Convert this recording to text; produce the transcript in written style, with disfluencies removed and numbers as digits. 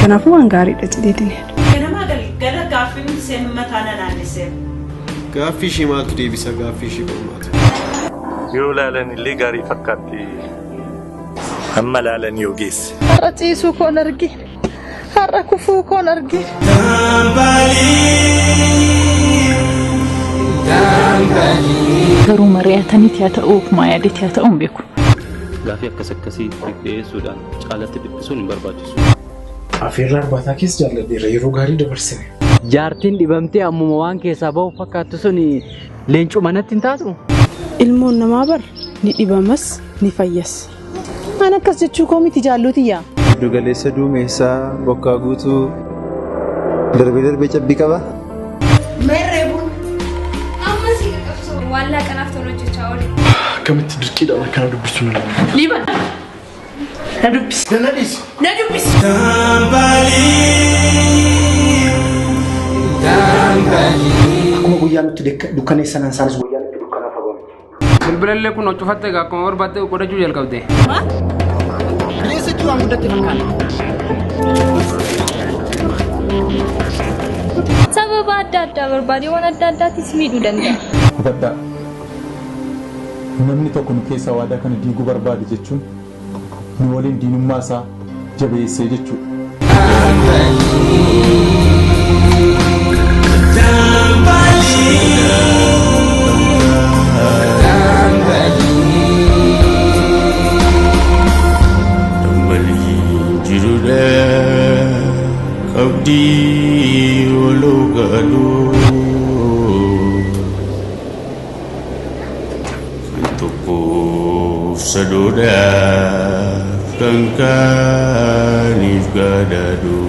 Kanaafuu waan gaariidha jedheetiin. Ganama gala gaaffii seen mataana naannessee. Gaaffii ishee maaltu deebisa gaaffii ishee barmaata. Yoo laalan illee gaarii fakkaatti. Amma laalan yoo geesse. Har'a ciisuu koon argine. Har'a kufuu koon argine. Garuu mari'ataniiti haa ta'uu kuma yaadatti haa ta'uun beeku. Gaaffii akkasii dhiyeessuudhaan caalatti dhiphisuun hin barbaachisu. Afeerraa arbaataa keessa jaalladheera yeroo gaarii dabarsine. Jaartiin dhibamtee ammuma waan keessaa bahu fakkaattu sun leencuu manatti hin taatu. Ilmoon namaa bar ni dhibamas ni fayyas. An akkas jechuu koo miti jaalluutiyyaa. Dugaleessa duumessaa bokkaa guutuu darbee cabbii qaba. Meerreebuun amma si qabsoo waan laaqanaaf tolu hojjechaa oole. Akkamitti dirqiidhaan akkana dubbisuu ni danda'a? Liban. Nadubis. Nadubis. Akkuma guyyaa nutti dukkaneessan isaanis guyyaa nutti dukkanaaf habamu. Bilbilallee kun cufatte akkuma barbaatte godhachuu jalqabde. Reessachuu waan guddatti fakkaata. Sababa adda addaa barbaadee waan adda addaatis miidhuu danda'a. Hubadhaa. Namni tokko nu keessaa waadaa kana diiguu barbaade jechuun nu waliin diinummaa isaa jabeessee jechuudha. Saudara kangkanif gadadu